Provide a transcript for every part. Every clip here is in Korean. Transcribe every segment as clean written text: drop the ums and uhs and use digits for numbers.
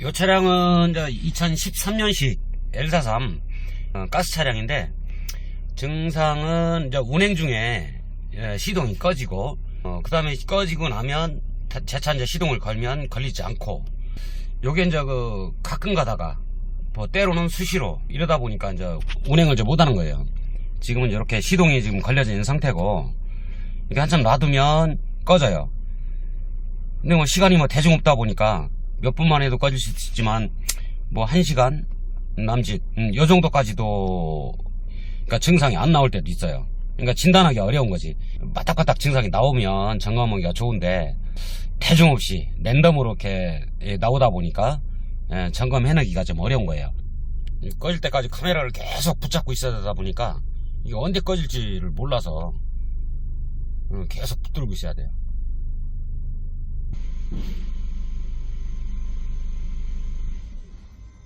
이 차량은 2013년식 L43 가스 차량인데, 증상은 이제 운행 중에 시동이 꺼지고, 그 다음에 꺼지고 나면 재차 이제 시동을 걸면 걸리지 않고, 요게 이제 가끔 가다가 뭐 때로는 수시로 이러다 보니까 이제 운행을 못 하는 거예요. 지금은 이렇게 시동이 지금 걸려져 있는 상태고, 이렇게 한참 놔두면 꺼져요. 근데 뭐 시간이 뭐 대중 없다 보니까 몇 분만 해도 꺼질 수 있지만, 뭐 1시간 남짓, 요 정도까지도, 그러니까 증상이 안 나올 때도 있어요. 그러니까 진단하기 어려운 거지. 바닥바닥 증상이 나오면 점검하기가 좋은데, 대중 없이 랜덤으로 이렇게 나오다 보니까 점검해내기가 좀 어려운 거예요. 꺼질 때까지 카메라를 계속 붙잡고 있어야 되다 보니까 이게 언제 꺼질지를 몰라서 계속 붙들고 있어야 돼요.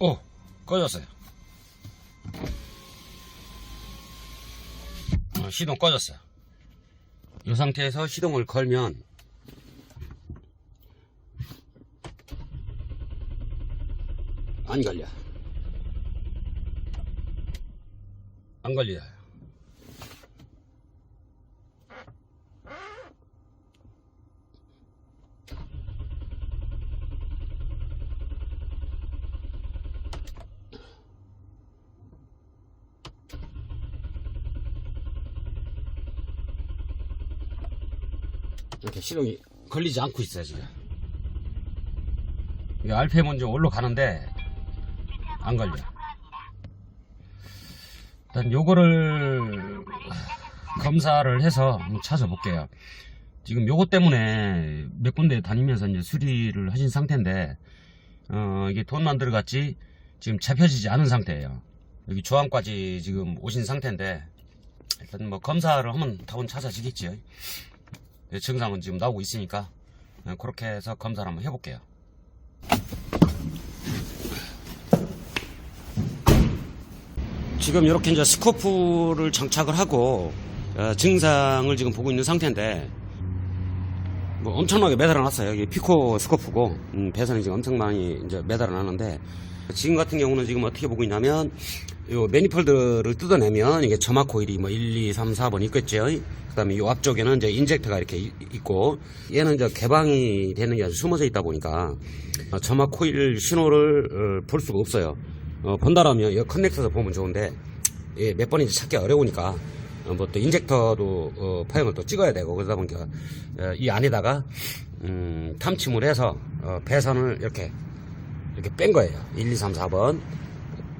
오, 꺼졌어요. 시동 꺼졌어요. 이 상태에서 시동을 걸면 안 걸려. 안 걸려요. 이렇게 시동이 걸리지 않고 있어요, 지금. 이 RPM 먼저 올라가는데 안 걸려. 일단 요거를 검사를 해서 찾아볼게요. 지금 요거 때문에 몇 군데 다니면서 이제 수리를 하신 상태인데, 이게 돈만 들어갔지 지금 잡혀지지 않은 상태예요. 여기 조항까지 지금 오신 상태인데, 일단 뭐 검사를 하면 답은 찾아지겠지요. 증상은 지금 나오고 있으니까 그렇게 해서 검사를 한번 해볼게요. 지금 이렇게 이제 스코프를 장착을 하고 증상을 지금 보고 있는 상태인데, 뭐 엄청나게 매달아 놨어요. 이게 피코 스코프고, 배선이 지금 엄청 많이 이제 매달아 놨는데, 지금 같은 경우는 지금 어떻게 보고 있냐면, 요 매니폴드를 뜯어내면 이게 점화 코일이 뭐 1, 2, 3, 4번 있겠죠. 그 다음에 요 앞쪽에는 이제 인젝터가 이렇게 있고, 얘는 이제 개방이 되는 게 아주 숨어져 있다 보니까 점화 코일 신호를 볼 수가 없어요. 본다라면 이 커넥터에서 보면 좋은데, 예, 몇 번인지 찾기 어려우니까 뭐 또 인젝터도 파형을 또 찍어야 되고, 그러다 보니까 이 안에다가 탐침을 해서 배선을 이렇게 뺀 거예요. 1, 2, 3, 4번.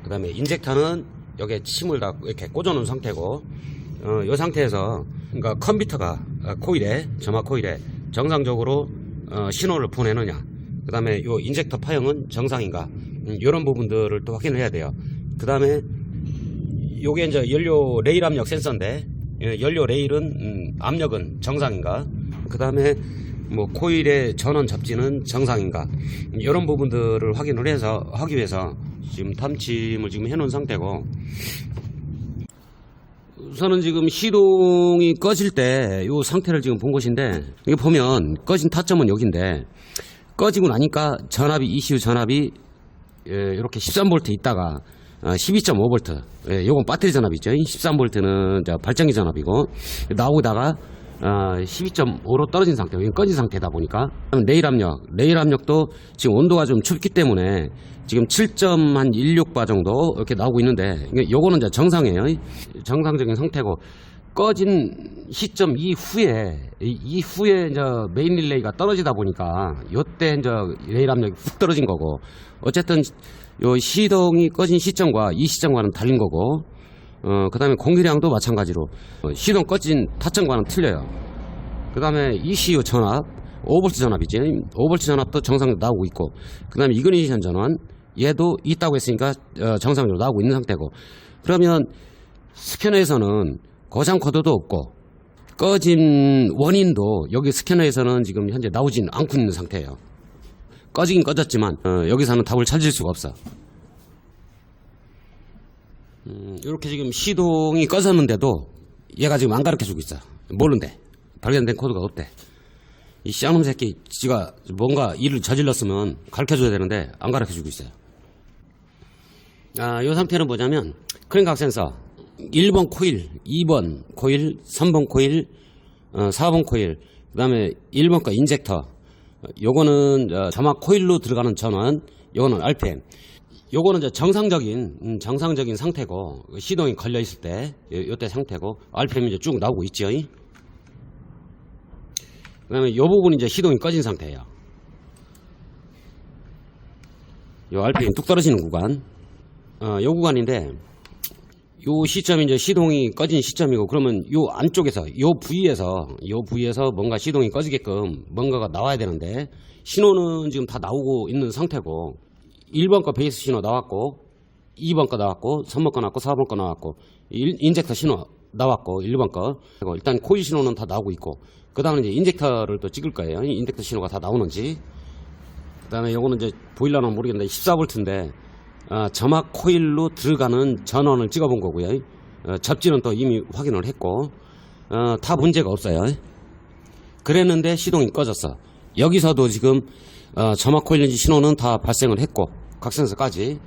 그 다음에 인젝터는 여기에 침을 다 이렇게 꽂아놓은 상태고, 이 상태에서 그러니까 컴퓨터가 코일에, 점화 코일에 정상적으로 신호를 보내느냐, 그 다음에 요 인젝터 파형은 정상인가, 이런 부분들을 또 확인을 해야 돼요. 그 다음에 요게 이제 연료 레일 압력 센서인데, 연료 레일은 압력은 정상인가, 그 다음에 뭐 코일의 전원 접지는 정상인가, 이런 부분들을 확인을 해서 하기 위해서 지금 탐침을 지금 해놓은 상태고, 우선은 지금 시동이 꺼질 때 이 상태를 지금 본 것인데, 이게 보면 꺼진 타점은 여기인데, 꺼지고 나니까 전압이, ECU 전압이 이렇게 13V 있다가 12.5V, 요건 배터리 전압이죠. 13V는 발전기 전압이고, 나오다가 12.5로 떨어진 상태, 여기 꺼진 상태다 보니까, 레일 압력도 지금 온도가 좀 춥기 때문에 지금 7.16바 정도 이렇게 나오고 있는데, 요거는 이제 정상이에요. 정상적인 상태고, 꺼진 시점 이후에 이제 메인 릴레이가 떨어지다 보니까 요때 이제 레일 압력이 훅 떨어진 거고, 어쨌든 요 시동이 꺼진 시점과 이 시점과는 달린 거고, 그 다음에 공기량도 마찬가지로 시동 꺼진 타점과는 틀려요. 그 다음에 ECU 전압, 5V 전압이지. 5V 전압도 정상적으로 나오고 있고, 그 다음에 이그니션 전원, 얘도 있다고 했으니까 정상적으로 나오고 있는 상태고, 그러면 스캐너에서는 고장 코드도 없고, 꺼진 원인도 여기 스캐너에서는 지금 현재 나오진 않고 있는 상태예요. 꺼지긴 꺼졌지만 여기서는 답을 찾을 수가 없어. 이렇게 지금 시동이 꺼졌는데도 얘가 지금 안 가르쳐주고 있어. 모른대. 발견된 코드가 없대. 이 쌍놈 새끼, 지가 뭔가 일을 저질렀으면 가르쳐줘야 되는데, 안 가르쳐주고 있어요. 이 상태는 뭐냐면, 크랭크 악센서, 1번 코일, 2번 코일, 3번 코일, 4번 코일, 그 다음에 1번 거 인젝터, 요거는 자막 코일로 들어가는 전원, 요거는 RPM. 요거는 이제 정상적인 상태고, 시동이 걸려 있을 때, 요때 상태고, RPM이 이제 쭉 나오고 있죠. 그 다음에 요 부분이 이제 시동이 꺼진 상태예요. 요 RPM 뚝 떨어지는 구간. 요 구간인데, 요 시점이 이제 시동이 꺼진 시점이고, 그러면 요 안쪽에서, 요 부위에서 뭔가 시동이 꺼지게끔 뭔가가 나와야 되는데, 신호는 지금 다 나오고 있는 상태고, 1번 거 베이스 신호 나왔고, 2번 거 나왔고, 3번 거 나왔고, 4번 거 나왔고, 인젝터 신호 나왔고, 1번 거. 그리고 일단 코일 신호는 다 나오고 있고, 그 다음에 이제 인젝터를 또 찍을 거예요. 인젝터 신호가 다 나오는지. 그 다음에 요거는 이제 보일러는 모르겠는데, 14V인데, 점막 코일로 들어가는 전원을 찍어본 거고요. 접지는 또 이미 확인을 했고, 다 문제가 없어요. 그랬는데 시동이 꺼졌어. 여기서도 지금 점막 코일 신호는 다 발생을 했고, 각센서까지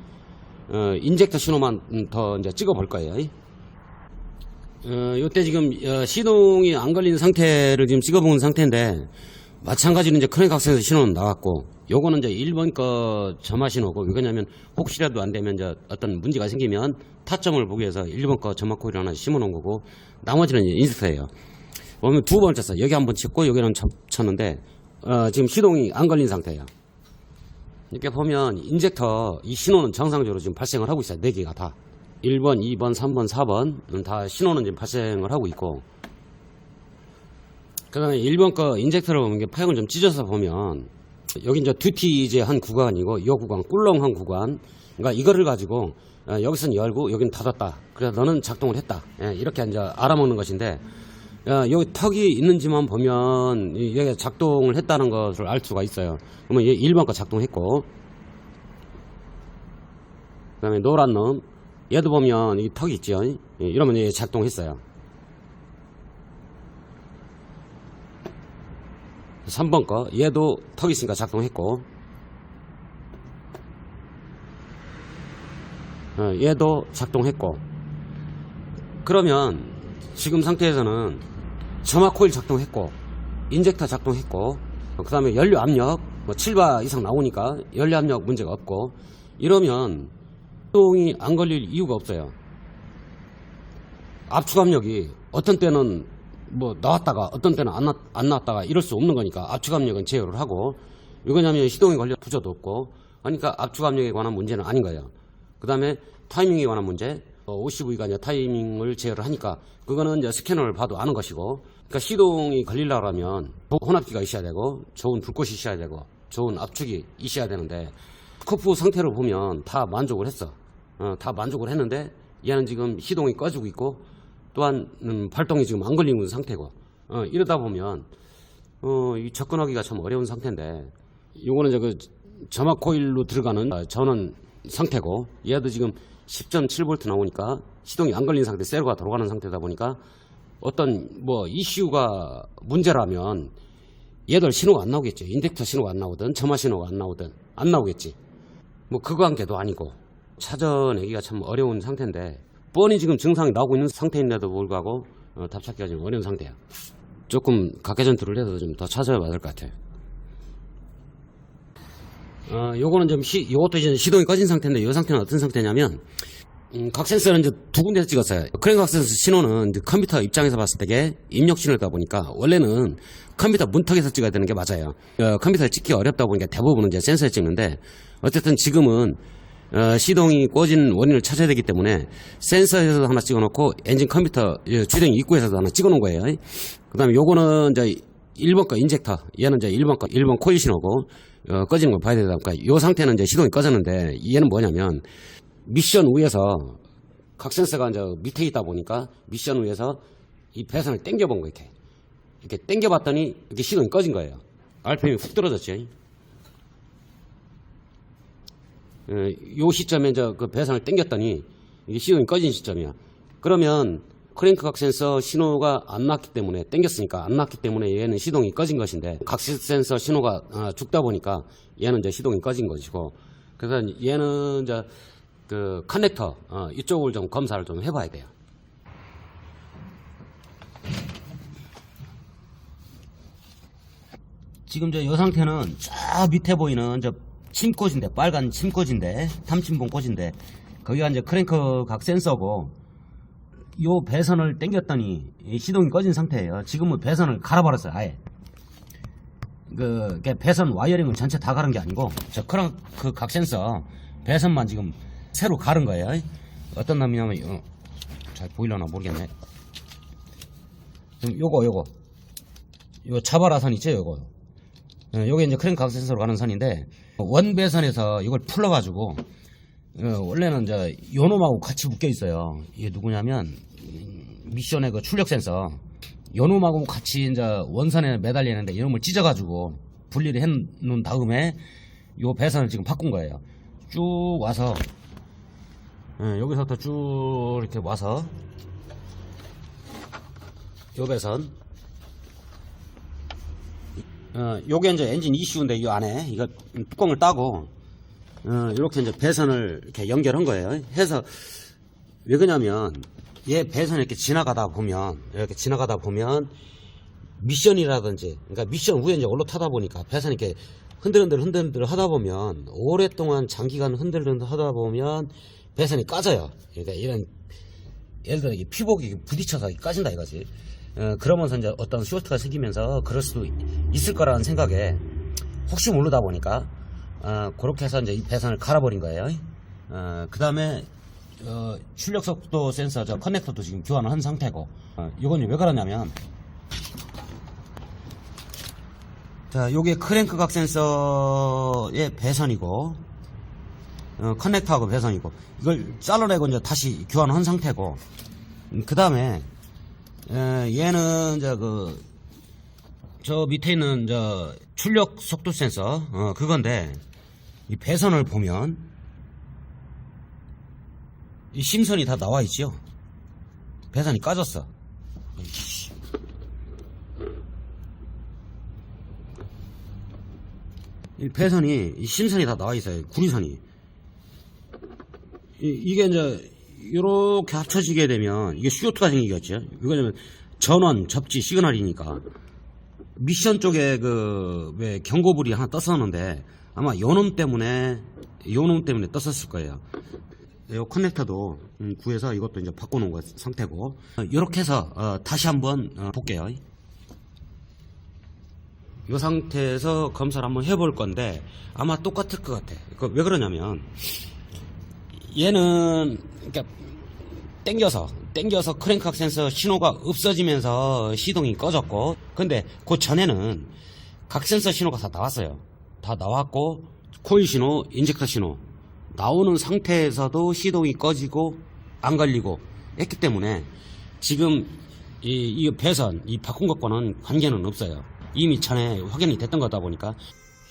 인젝터 신호만 더 이제 찍어볼 거예요. 요때 지금 시동이 안 걸린 상태를 지금 찍어본 상태인데, 마찬가지로 이제 크랭크 악센서 신호는 나왔고, 요거는 이제 1번 거 점화 신호고, 왜냐면 혹시라도 안 되면 이제 어떤 문제가 생기면 타점을 보기 위해서 1번 거 점화 코일 하나 심어 놓은 거고, 나머지는 이제 인젝터예요. 보면 두 번 쳤어. 여기 한번 찍고 여기는 쳤는데, 지금 시동이 안 걸린 상태예요. 이렇게 보면 인젝터 이 신호는 정상적으로 지금 발생을 하고 있어요. 4개가 다. 1번, 2번, 3번, 4번은 다 신호는 지금 발생을 하고 있고, 그 다음에 1번 거 인젝터를 보면 이게 파형을 좀 찢어서 보면, 여기 이제 듀티 이제 한 구간이고, 이 구간, 꿀렁한 구간. 그러니까 이거를 가지고, 여기서는 열고, 여기는 닫았다. 그래서 너는 작동을 했다. 이렇게 이제 알아먹는 것인데, 여기 턱이 있는지만 보면, 여기 작동을 했다는 것을 알 수가 있어요. 그러면 1번 거 작동했고, 그 다음에 노란 놈, 얘도 보면 이 턱이 있죠. 이러면 얘 작동했어요. 3번 거, 얘도 턱이 있으니까 작동했고, 얘도 작동했고. 그러면 지금 상태에서는 점화 코일 작동했고, 인젝터 작동했고, 그 다음에 연료 압력 뭐 7바 이상 나오니까 연료 압력 문제가 없고, 이러면 시동이 안 걸릴 이유가 없어요. 압축 압력이 어떤 때는 뭐 나왔다가 어떤 때는 안 나왔다가 이럴 수 없는 거니까 압축 압력은 제어를 하고, 이거냐면 시동이 걸려 부저도 없고 하니까 압축 압력에 관한 문제는 아닌 거예요. 그 다음에 타이밍에 관한 문제, OCV가 이제 타이밍을 제어를 하니까 그거는 이제 스캐너를 봐도 아는 것이고, 그러니까 시동이 걸리려고 하면 혼합기가 있어야 되고, 좋은 불꽃이 있어야 되고, 좋은 압축이 있어야 되는데, 스코프 상태를 보면 다 만족을 했어. 다 만족을 했는데, 얘는 지금 시동이 꺼지고 있고, 또한 발동이 지금 안 걸리는 상태고, 이러다 보면 이 접근하기가 참 어려운 상태인데, 요거는 이제 그 점화 코일로 들어가는 전원 상태고, 얘도 지금 10.7V 나오니까 시동이 안 걸린 상태, 세로가 돌아가는 상태다 보니까 어떤 뭐 이슈가 문제라면 얘들 신호가 안 나오겠죠. 인젝터 신호가 안 나오든 점화 신호가 안 나오든 안 나오겠지. 뭐 그 관계도 아니고 찾아내기가 참 어려운 상태인데, 뻔히 지금 증상이 나오고 있는 상태인데도 불구하고 답 찾기가 좀 어려운 상태야. 조금 각개전투를 해서 좀 더 찾아봐야 될 것 같아요. 요거는 좀 요것도 이제 시동이 꺼진 상태인데, 이 상태는 어떤 상태냐면, 각 센서는 이제 두 군데서 찍었어요. 크랭크 악센서 신호는 이제 컴퓨터 입장에서 봤을 때게 입력 신호다 보니까 원래는 컴퓨터 문턱에서 찍어야 되는 게 맞아요. 컴퓨터에 찍기 어렵다 보니까 대부분은 이제 센서에 찍는데, 어쨌든 지금은 시동이 꺼진 원인을 찾아야 되기 때문에 센서에서도 하나 찍어놓고 엔진 컴퓨터 주행 입구에서도 하나 찍어놓은 거예요. 그 다음에 요거는 이제 1번 거 인젝터, 얘는 이제 1번 코일 신호고, 꺼지는 걸 봐야 되다 보니까 요 상태는 이제 시동이 꺼졌는데, 얘는 뭐냐면 미션 위에서 각 센서가 이제 밑에 있다 보니까 미션 위에서 이 배선을 당겨본 거 이렇게 당겨봤더니 이렇게 시동이 꺼진 거예요. RPM이 훅 떨어졌죠. 요 시점에 이제 그 배선을 당겼더니 이게 시동이 꺼진 시점이야. 그러면 크랭크 각 센서 신호가 안 났기 때문에, 땡겼으니까 안 났기 때문에 얘는 시동이 꺼진 것인데, 각 센서 신호가 죽다 보니까 얘는 이제 시동이 꺼진 것이고, 그래서 얘는 이제 그 커넥터 이쪽을 좀 검사를 좀 해봐야 돼요. 지금 이 상태는 저 밑에 보이는 저 침꽂인데, 빨간 침꽂인데, 탐침봉 꽂인데, 거기가 이제 크랭크 각 센서고, 요 배선을 당겼더니 시동이 꺼진 상태예요. 지금은 배선을 갈아버렸어요, 아예. 그 배선 와이어링은 전체 다 갈은 게 아니고, 저 크랭크 각 센서 배선만 지금 새로 갈은 거예요. 어떤 놈이냐면, 잘 보이려나 모르겠네. 지금 요거 차바라 선 있죠, 요게 이제 크랭크 각 센서로 가는 선인데, 원배선에서 이걸 풀러가지고, 원래는 이제 요놈하고 같이 묶여 있어요. 이게 누구냐면, 미션의 그 출력 센서. 요놈하고 같이 이제 원선에 매달리는데 이놈을 찢어가지고 분리를 해 놓은 다음에 요 배선을 지금 바꾼 거예요. 쭉 와서, 여기서부터 쭉 이렇게 와서, 요 배선. 요게 이제 엔진 이슈인데, 이 안에 이거 뚜껑을 따고 이렇게 이제 배선을 이렇게 연결한 거예요. 해서 왜 그러냐면, 얘 배선 이렇게 지나가다 보면 미션이라든지, 그러니까 미션 위에 이제 올라타다 보니까 배선이 이렇게 흔들흔들 하다 보면, 오랫동안 장기간 흔들흔들 하다 보면 배선이 까져요. 그러니까 이런, 예를 들어 이게 피복이 부딪혀서 까진다 이거지. 그러면서 이제 어떤 쇼트가 생기면서 그럴 수도 있을 거라는 생각에, 혹시 모르다 보니까 그렇게 해서 이제 이 배선을 갈아버린 거예요. 그 다음에 출력 속도 센서 저 커넥터도 지금 교환을 한 상태고, 이건 왜 그러냐면, 자, 요게 크랭크 각 센서의 배선이고, 커넥터하고 배선이고, 이걸 잘라내고 이제 다시 교환을 한 상태고, 그 다음에 얘는 이제 저 밑에 있는 저 출력 속도 센서 그건데, 이 배선을 보면 이 심선이 다 나와 있죠. 배선이 까졌어. 이 배선이, 이 심선이 다 나와 있어요. 구리선이. 이게 이제 이렇게 합쳐지게 되면 이게 CO2가 생기겠죠. 이거는 전원 접지 시그널이니까. 미션 쪽에 왜 경고불이 하나 떴었는데, 아마 요놈 때문에 떴었을 거예요. 이 커넥터도 구해서 이것도 이제 바꿔놓은 상태고, 이렇게 해서 다시 한번 볼게요. 이 상태에서 검사를 한번 해볼 건데, 아마 똑같을 것 같아. 왜 그러냐면, 얘는 그러니까 땡겨서 크랭크 각 센서 신호가 없어지면서 시동이 꺼졌고, 근데 그 전에는 각 센서 신호가 다 나왔어요. 다 나왔고, 코일 신호, 인젝터 신호 나오는 상태에서도 시동이 꺼지고 안 걸리고 했기 때문에, 지금 이 배선, 이 바꾼 것과는 관계는 없어요. 이미 전에 확인이 됐던 거다 보니까.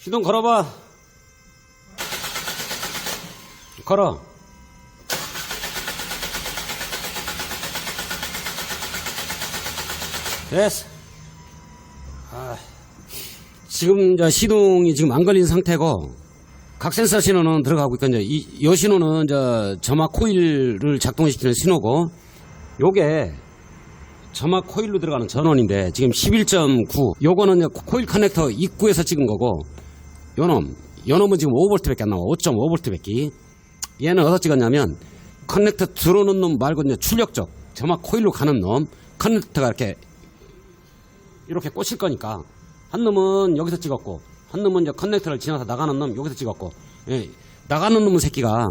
시동 걸어봐. 걸어. 됐어. 지금 이제 시동이 지금 안 걸린 상태고, 각 센서 신호는 들어가고 있고, 이제 이 신호는 이제 점화 코일을 작동시키는 신호고, 요게 점화 코일로 들어가는 전원인데 지금 11.9. 요거는 이제 코일 커넥터 입구에서 찍은 거고, 요놈은 지금 5V밖에 안 나와. 5.5V밖에. 얘는 어디서 찍었냐면, 커넥터 들어오는 놈 말고 이제 출력적 점화 코일로 가는 놈, 커넥터가 이렇게 꽂힐 거니까, 한 놈은 여기서 찍었고, 한 놈은 이제 커넥터를 지나서 나가는 놈 여기서 찍었고, 나가는 놈은 새끼가,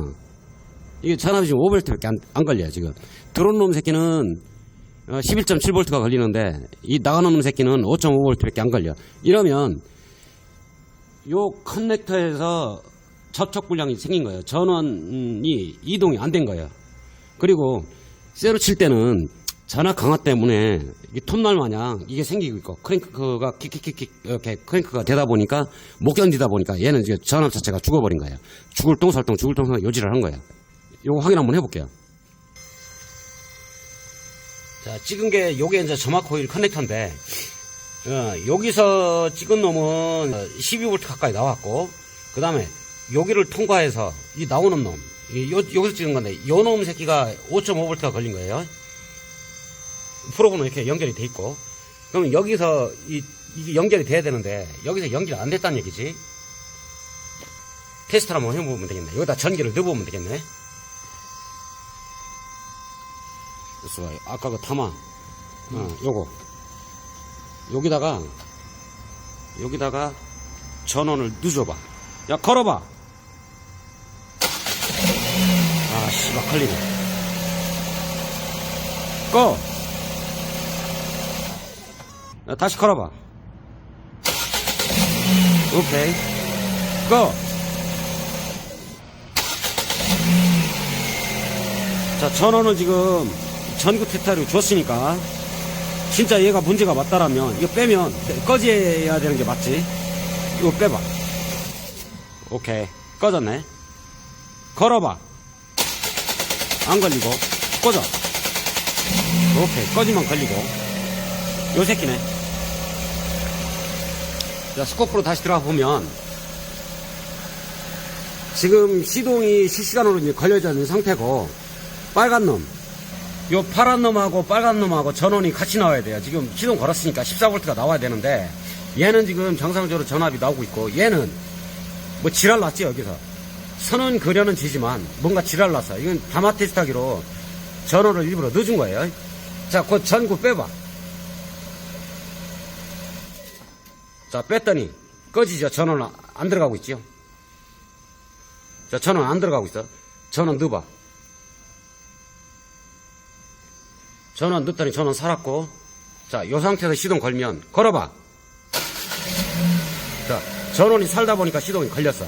이게 전압이 지금 5V밖에 안 걸려요, 지금. 들어오는 놈 새끼는 11.7V가 걸리는데, 이 나가는 놈 새끼는 5.5V밖에 안 걸려. 이러면, 요 커넥터에서 접촉 불량이 생긴 거예요. 전원이 이동이 안 된 거예요. 그리고, 쇠로 칠 때는, 전압 강화 때문에 이 톱날 마냥 이게 생기고 있고, 크랭크가 킥킥킥 이렇게 크랭크가 되다 보니까, 못 견디다 보니까 얘는 이제 전압 자체가 죽어버린 거예요. 죽을 똥살똥 요지를 한 거예요. 이거 확인 한번 해볼게요. 자, 찍은 게 요게 이제 점화 코일 커넥터인데, 여기서 찍은 놈은 12V 가까이 나왔고, 그 다음에 여기를 통과해서 이 나오는 놈, 여기서 찍은 건데, 요 놈 새끼가 5.5V가 걸린 거예요. 프로브는 이렇게 연결이 돼 있고, 그러면 여기서 이게 연결이 돼야 되는데, 여기서 연결이 안 됐다는 얘기지. 테스트를 한번 해보면 되겠네. 여기다 전기를 넣어보면 되겠네. 그래서 아까 그 타마, 요거. 여기다가 전원을 넣어줘봐. 야, 걸어봐. 아, 씨발, 걸리네. 꺼! 야, 다시 걸어봐. 오케이. 꺼! 자, 전원을 지금 전구 테스터로 줬으니까, 진짜 얘가 문제가 맞다라면, 이거 빼면, 꺼져야 되는 게 맞지? 이거 빼봐. 오케이. 꺼졌네. 걸어봐. 안 걸리고, 꺼져. 오케이. 꺼지면 걸리고. 요 새끼네. 자, 스코프로 다시 들어가 보면, 지금 시동이 실시간으로 이제 걸려져 있는 상태고, 빨간 놈, 요 파란 놈하고 빨간 놈하고 전원이 같이 나와야 돼요. 지금 시동 걸었으니까 14V가 나와야 되는데, 얘는 지금 정상적으로 전압이 나오고 있고, 얘는 뭐 지랄 났지. 여기서 선은 그려는 지지만 뭔가 지랄 났어. 이건 다마 테스트하기로 전원을 일부러 넣어준 거예요. 자, 그 전구 빼봐. 자, 뺐더니 꺼지죠. 전원 안 들어가고 있죠. 자, 전원 안 들어가고 있어. 전원 넣어봐. 전원 넣었더니 전원 살았고, 자, 요 상태에서 시동 걸면, 걸어봐. 자, 전원이 살다 보니까 시동이 걸렸어.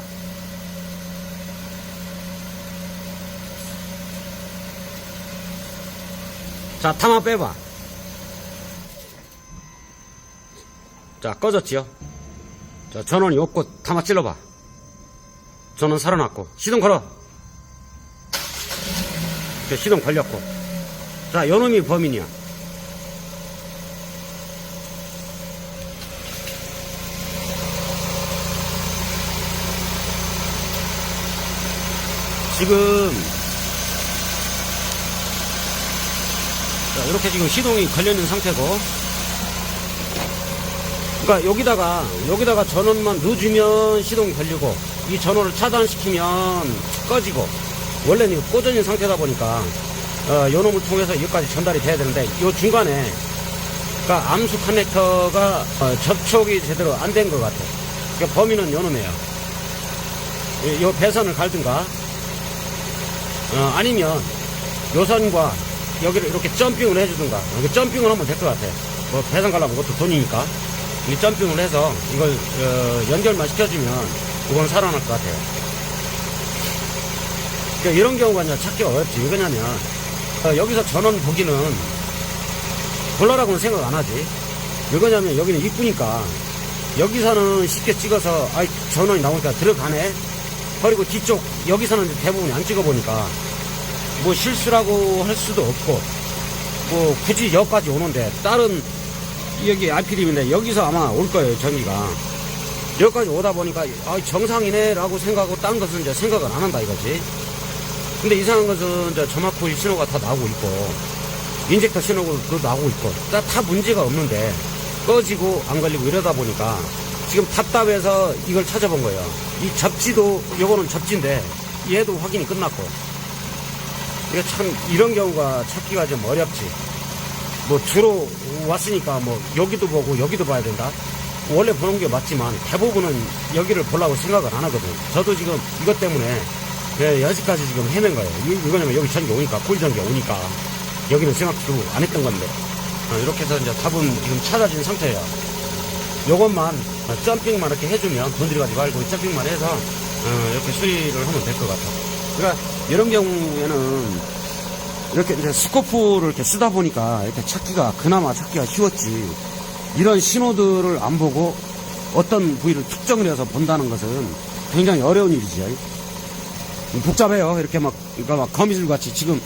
자, 타마 빼봐. 자, 꺼졌지요? 자, 전원이 없고 타마 찔러봐. 전원 살아났고, 시동 걸어. 자, 시동 걸렸고. 자, 요놈이 범인이야. 지금, 자, 이렇게 지금 시동이 걸려있는 상태고, 그러니까 여기다가 전원만 넣어주면 시동이 걸리고, 이 전원을 차단시키면 꺼지고, 원래는 이거 꽂아있는 상태다 보니까, 요 놈을 통해서 여기까지 전달이 돼야 되는데, 요 중간에, 그러니까 암수 커넥터가 접촉이 제대로 안 된 것 같아. 그러니까 범인은 요 놈이에요. 요 배선을 갈든가, 아니면 요선과 여기를 이렇게 점핑을 해주든가. 이렇게 점핑을 하면 될 것 같아. 뭐 배선 가려면 그것도 돈이니까 이 점핑을 해서 이걸 연결만 시켜주면 그건 살아날 것 같아요. 그러니까 이런 경우가 이제 찾기가 어렵지. 왜 그러냐면 여기서 전원 보기는 볼라라고는 생각 안 하지. 왜 그러냐면 여기는 입구니까 여기서는 쉽게 찍어서 아이 전원이 나오니까 들어가네. 그리고 뒤쪽 여기서는 대부분 안 찍어보니까 뭐 실수라고 할 수도 없고, 뭐 굳이 여기까지 오는데 다른 여기 RPD인데 여기서 아마 올 거예요. 전기가 여기까지 오다 보니까 아 정상이네 라고 생각하고 딴 것은 이제 생각을 안 한다 이거지. 근데 이상한 것은 이제 점화 코일 신호가 다 나오고 있고 인젝터 신호도 나오고 있고 다 문제가 없는데 꺼지고 안 걸리고 이러다 보니까 지금 답답해서 이걸 찾아본 거예요. 이 접지도 요거는 접지인데 얘도 확인이 끝났고, 이게 참 이런 경우가 찾기가 좀 어렵지. 뭐 주로 왔으니까 뭐 여기도 보고 여기도 봐야 된다. 원래 보는 게 맞지만 대부분은 여기를 보려고 생각을 안 하거든. 저도 지금 이것 때문에 여기까지 지금 헤맨 거예요. 이거냐면 여기 전기 오니까, 코일 전기가 오니까 여기는 생각도 안 했던 건데, 이렇게 해서 이제 답은 지금 찾아진 상태예요. 요것만 점핑만 이렇게 해주면 돈 들여가지 말고 점핑만 해서 이렇게 수리를 하면 될 것 같아. 그러니까 이런 경우에는 이렇게 이제 스코프를 이렇게 쓰다 보니까 이렇게 그나마 찾기가 쉬웠지. 이런 신호들을 안 보고 어떤 부위를 특정을 해서 본다는 것은 굉장히 어려운 일이지. 복잡해요. 이렇게 그러니까 막 거미줄 같이 지금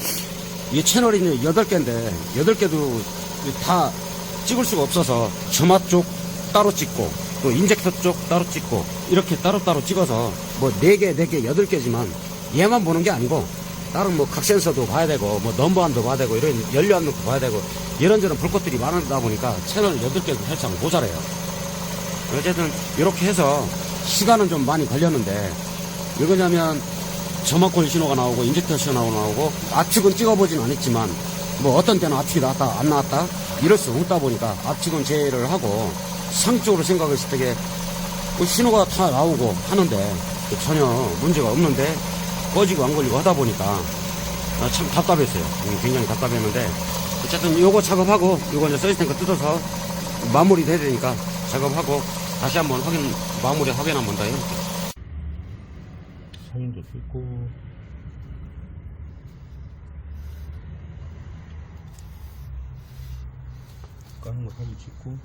이 채널이 이제 8개인데 8개도 다 찍을 수가 없어서 점화 쪽 따로 찍고 또 인젝터 쪽 따로 찍고 이렇게 따로따로 찍어서 뭐 4개, 8개지만 얘만 보는 게 아니고 다른 뭐 각 센서도 봐야 되고 뭐 넘버안도 봐야 되고 이런 연료안 넣고 봐야 되고 이런저런 볼 것들이 많다 보니까 채널 8개도 살짝 모자라요. 어쨌든 이렇게 해서 시간은 좀 많이 걸렸는데 왜 그러냐면 점화콜 신호가 나오고 인젝터 신호가 나오고 압축은 찍어보진 않았지만 뭐 어떤 때는 압축이 나왔다 안 나왔다 이럴 수 없다 보니까 압축은 제외를 하고 상적으로 생각했을 때 뭐 신호가 다 나오고 하는데 전혀 문제가 없는데 꺼지고 안 걸리고 하다 보니까 참 답답했어요. 굉장히 답답했는데 어쨌든 요거 작업하고 요거 이제 서비스 탱크 뜯어서 마무리 돼야 되니까 작업하고 다시 한번 마무리 확인 한번 더 해볼게요. 사진도 찍고 까는 거 사진 찍고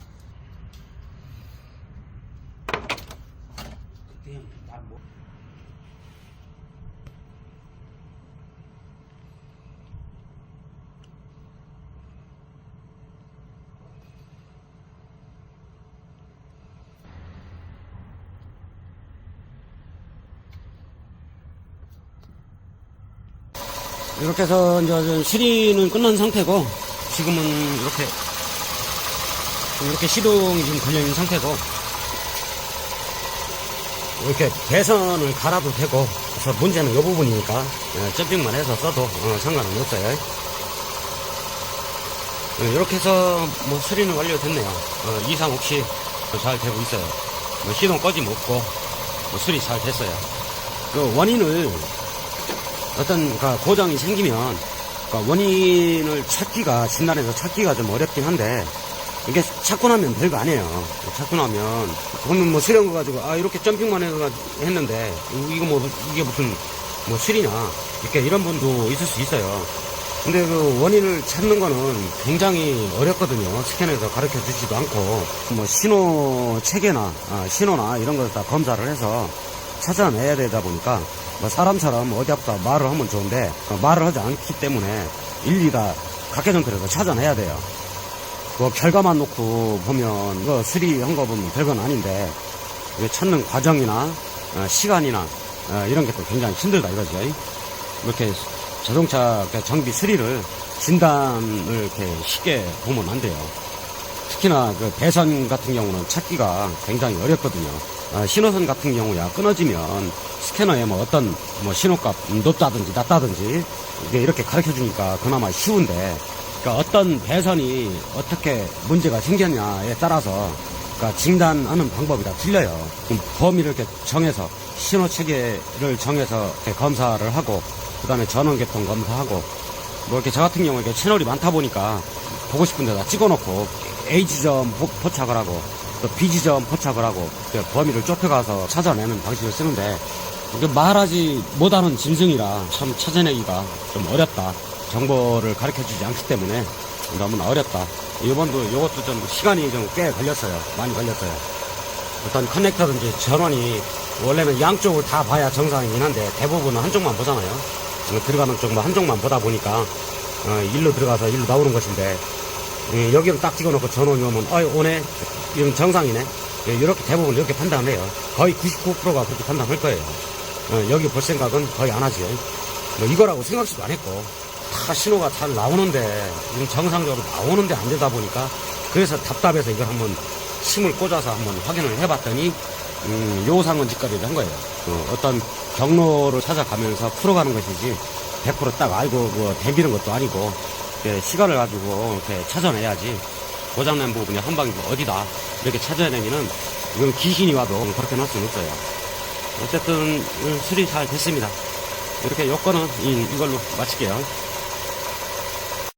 이렇게 해서 이제 실이는 끝난 상태고 지금은 이렇게 시동이 지금 걸려있는 상태고 이렇게 배선을 갈아도 되고 그래서 문제는 이 부분이니까 점핑만 해서 써도 상관은 없어요. 이렇게 해서 뭐 수리는 완료됐네요. 이상 없이 잘 되고 있어요. 뭐 시동 꺼짐 없고 뭐 수리 잘 됐어요. 그 원인을 어떤 고장이 생기면 원인을 진단해서 찾기가 좀 어렵긴 한데 이게 찾고 나면 별거 아니에요. 찾고 나면 보면 뭐 수리한 거 가지고 이렇게 점핑만 했는데 이게 무슨 뭐 수리냐 이렇게 이런 분도 있을 수 있어요. 근데 그 원인을 찾는 거는 굉장히 어렵거든요. 스캔에서 가르쳐 주지도 않고 뭐 신호 체계나 신호나 이런 걸 다 검사를 해서 찾아내야 되다 보니까 뭐 사람처럼 어디 아프다 말을 하면 좋은데 말을 하지 않기 때문에 일일이 다 각계전틀에서 찾아내야 돼요. 뭐 결과만 놓고 보면 이거 수리한 거 보면 별건 아닌데 찾는 과정이나 시간이나 이런 게 또 굉장히 힘들다 이거죠. 이렇게 자동차 정비 수리를 진단을 이렇게 쉽게 보면 안 돼요. 특히나 그 배선 같은 경우는 찾기가 굉장히 어렵거든요. 신호선 같은 경우야 끊어지면 스캐너에 뭐 어떤 뭐 신호값 높다든지 낮다든지 이렇게 가르쳐 주니까 그나마 쉬운데 그러니까 어떤 배선이 어떻게 문제가 생겼냐에 따라서 그러니까 진단하는 방법이 다 틀려요. 범위를 이렇게 정해서 신호 체계를 정해서 이렇게 검사를 하고 그 다음에 전원계통 검사하고 뭐 이렇게 저 같은 경우에 이렇게 채널이 많다 보니까 보고 싶은 데다 찍어놓고 A지점 포착을 하고 또 B지점 포착을 하고 범위를 좁혀가서 찾아내는 방식을 쓰는데 말하지 못하는 짐승이라 참 찾아내기가 좀 어렵다. 정보를 가르쳐주지 않기 때문에 너무나 어렵다. 이것도 좀 시간이 좀 꽤 걸렸어요. 많이 걸렸어요. 어떤 커넥터든지 전원이 원래는 양쪽을 다 봐야 정상이긴 한데 대부분은 한쪽만 보잖아요. 들어가는 쪽만 한쪽만 보다 보니까 일로 들어가서 일로 나오는 것인데 여기를 딱 찍어놓고 전원이 오면 오네 이건 정상이네 이렇게 대부분 이렇게 판단해요. 거의 99%가 그렇게 판단할 거예요. 여기 볼 생각은 거의 안 하지. 뭐 이거라고 생각지도 안 했고 다 신호가 잘 나오는데 정상적으로 나오는데 안 되다 보니까 그래서 답답해서 이걸 한번 심을 꽂아서 한번 확인을 해봤더니 요상은 짓거리를 한 거예요. 어떤 경로를 찾아가면서 풀어가는 것이지 100% 딱 알고 뭐 댐비는 것도 아니고 시간을 가지고 이렇게 찾아내야지 고장난 부분이 한 방이 어디다 이렇게 찾아내면은 이건 귀신이 와도 그렇게 할 수는 없어요. 어쨌든 수리 잘 됐습니다. 이렇게 요건은 이걸로 마칠게요.